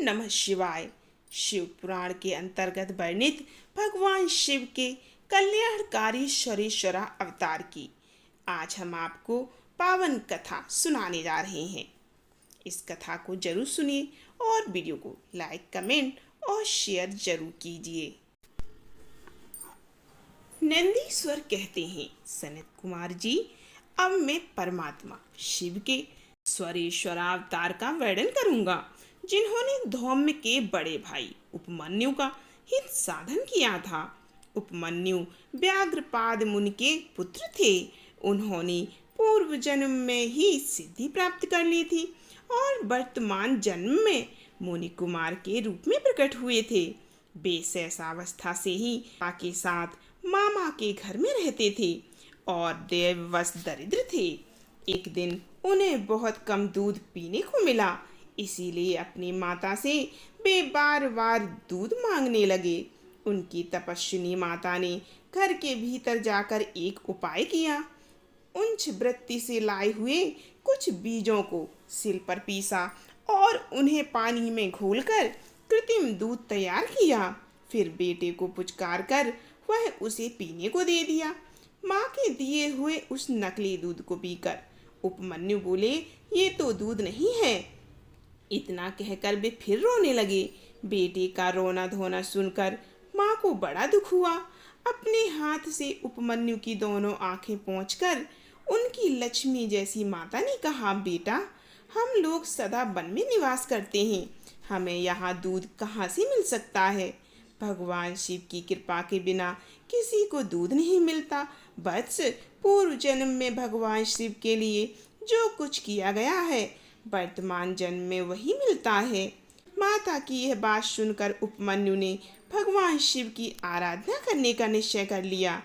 नमः शिवाय। शिव पुराण के अंतर्गत वर्णित भगवान शिव के कल्याणकारी शरीश्वरा अवतार की आज हम आपको पावन कथा सुनाने जा रहे हैं। इस कथा को जरूर सुनिए और वीडियो को लाइक, कमेंट और शेयर जरूर कीजिए। नंदीश्वर कहते हैं, सनत कुमार जी, अब मैं परमात्मा शिव के स्वरेश्वरावतार का वर्णन करूंगा, जिन्होंने धौम्य के बड़े भाई उपमन्यु का हित साधन किया था। उपमन्यु व्याघ्रपाद मुनि के पुत्र थे। उन्होंने पूर्व जन्म में ही सिद्धि प्राप्त कर ली थी और वर्तमान जन्म में मुनि कुमार के रूप में प्रकट हुए थे। वे शैशवावस्था से ही पिता के साथ मामा के घर में रहते थे और देववश दरिद्र थे। एक दिन उन्हें बहुत कम दूध पीने को मिला, इसीलिए अपनी माता से वे बार बार दूध मांगने लगे। उनकी तपस्विनी माता ने घर के भीतर जाकर एक उपाय किया। उच्च वृत्ति से लाए हुए कुछ बीजों को सिल पर पीसा और उन्हें पानी में घोलकर कृत्रिम दूध तैयार किया। फिर बेटे को पुचकार कर वह उसे पीने को दे दिया। माँ के दिए हुए उस नकली दूध को पीकर उपमन्यु बोले, ये तो दूध नहीं है। इतना कहकर वे फिर रोने लगे। बेटे का रोना धोना सुनकर माँ को बड़ा दुख हुआ। अपने हाथ से उपमन्यु की दोनों आंखें पोंछकर उनकी लक्ष्मी जैसी माता ने कहा, बेटा, हम लोग सदा वन में निवास करते हैं, हमें यहाँ दूध कहाँ से मिल सकता है। भगवान शिव की कृपा के बिना किसी को दूध नहीं मिलता। बस पूर्व जन्म में भगवान शिव के लिए जो कुछ किया गया है, वर्तमान जन्म में वही मिलता है। माता की यह बात सुनकर उपमन्यु ने भगवान शिव की आराधना करने का निश्चय कर लिया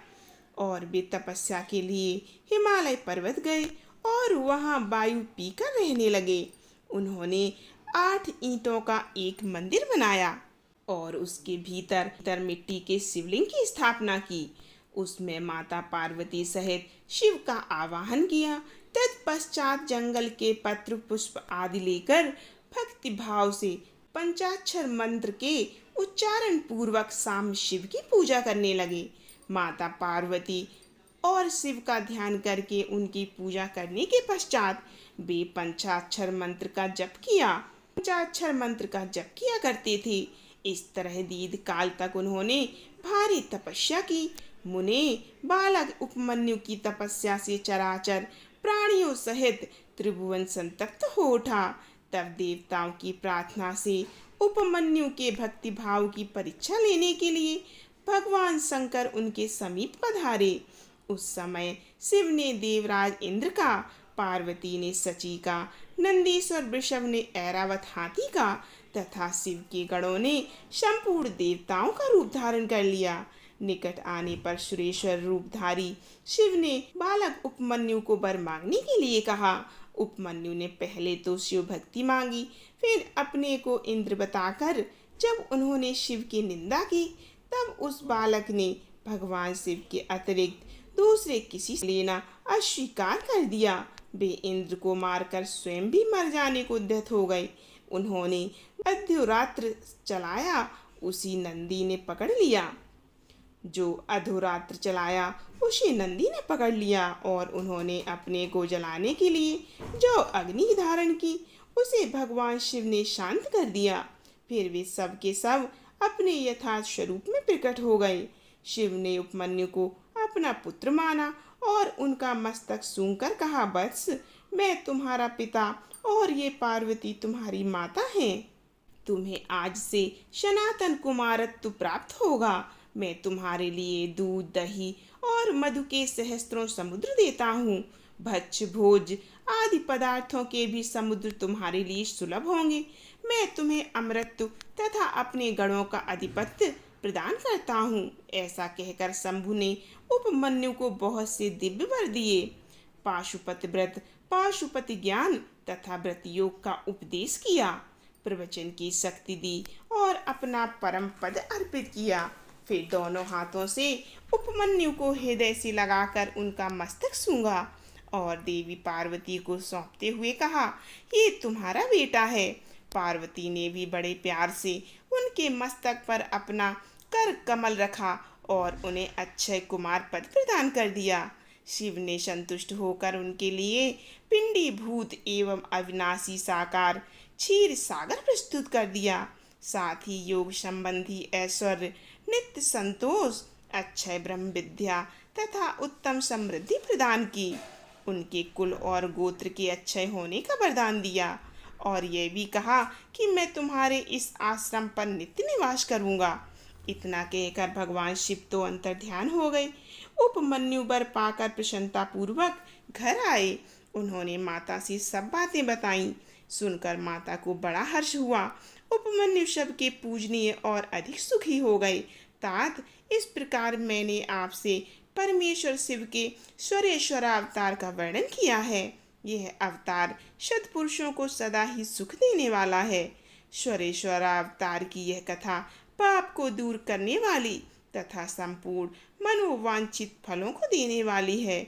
और वे तपस्या के लिए हिमालय पर्वत गए और वहां वायु पीकर रहने लगे। उन्होंने 8 ईंटों का एक मंदिर बनाया और उसके भीतर मिट्टी के शिवलिंग की स्थापना की। उसमें माता पार्वती सहित शिव का आवाहन किया। तत्पश्चात जंगल के पत्र पुष्प आदि लेकर भक्ति भाव से पंचाक्षर मंत्र के उच्चारण पूर्वक साम शिव की पूजा करने लगे। माता पार्वती और शिव का ध्यान करके उनकी पूजा करने के पश्चात वे पंचाक्षर मंत्र का जप किया करते थे। इस तरह दीर्घ काल तक उन्होंने भारी तपस्या की। मुने बालक उपमन्यु की तपस्या से चराचर प्राणियों सहित त्रिभुवन संतप्त हो उठा। तब देवताओं की प्रार्थना से उपमन्यु के भक्ति भाव की परीक्षा लेने के लिए भगवान शंकर उनके समीप पधारे। उस समय शिव ने देवराज इंद्र का, पार्वती ने सची का, नंदीश्वर वृषभ ने ऐरावत हाथी का तथा शिव के गणों ने संपूर्ण देवताओं का रूप धारण कर लिया। निकट आने पर सुरेश्वर रूपधारी शिव ने बालक उपमन्यु को वर मांगने के लिए कहा। उपमन्यु ने पहले तो शिव भक्ति मांगी, फिर अपने को इंद्र बताकर जब उन्होंने शिव की निंदा की, तब उस बालक ने भगवान शिव के अतिरिक्त दूसरे किसी से लेना अस्वीकार कर दिया। वे इंद्र को मारकर स्वयं भी मर जाने को उद्यत हो गए। उन्होंने अधोरात्र चलाया, उसी नंदी ने पकड़ लिया। उसे नंदी ने पकड़ लिया और उन्होंने अपने को जलाने के लिए जो अग्नि धारण की, उसे भगवान शिव ने शांत कर दिया। फिर वे सब के सब अपने यथार्थ स्वरूप में प्रकट हो गए। शिव ने उपमन्यु को अपना पुत्र माना और उनका मस्तक सूंघकर कहा, वत्स, मैं तुम्हारा पिता और ये पार्वती तुम्हारी माता हैं। तुम्हें आज से सनातन कुमारत्व प्राप्त होगा। मैं तुम्हारे लिए दूध, दही और मधु के सहस्त्रों समुद्र देता हूँ। भक्ष्य भोज आदि पदार्थों के भी समुद्र तुम्हारे लिए सुलभ होंगे। मैं तुम्हें अमृत तथा अपने गणों का आधिपत्य प्रदान करता हूँ। ऐसा कहकर शंभु ने उपमन्यु को बहुत से दिव्य वर दिए। पाशुपत व्रत, पाशुपति ज्ञान तथा व्रत योग का उपदेश किया, प्रवचन की शक्ति दी और अपना परम पद अर्पित किया। फिर दोनों हाथों से उपमन्यु को हृदय से लगाकर उनका मस्तक सूंघा और देवी पार्वती को सौंपते हुए कहा, ये तुम्हारा बेटा है। पार्वती ने भी बड़े प्यार से उनके मस्तक पर अपना कर कमल रखा और उन्हें अक्षय कुमार पद प्रदान कर दिया। शिव ने संतुष्ट होकर उनके लिए पिंडी भूत एवं अविनाशी साकार क्षीर सागर प्रस्तुत कर दिया। साथ ही योग संबंधी ऐश्वर्य, नित्य संतोष, अक्षय ब्रह्म विद्या तथा उत्तम समृद्धि प्रदान की। उनके कुल और गोत्र के अक्षय होने का वरदान दिया और यह भी कहा कि मैं तुम्हारे इस आश्रम पर नित्य निवास करूंगा। इतना कहकर भगवान शिव तो अंतर्ध्यान हो गए। उपमन्यु वर पाकर प्रसन्नता पूर्वक घर आए। उन्होंने माता से सब बातें बताईं। सुनकर माता को बड़ा हर्ष हुआ। उपमन्यु शब के पूजनीय और अधिक सुखी हो गए। तात, इस प्रकार मैंने आपसे परमेश्वर शिव के स्वरेश्वरावतार का वर्णन किया है। यह अवतार सत्पुरुषों को सदा ही सुख देने वाला है। स्वरेश्वरावतार की यह कथा पाप को दूर करने वाली तथा संपूर्ण मनोवांछित फलों को देने वाली है।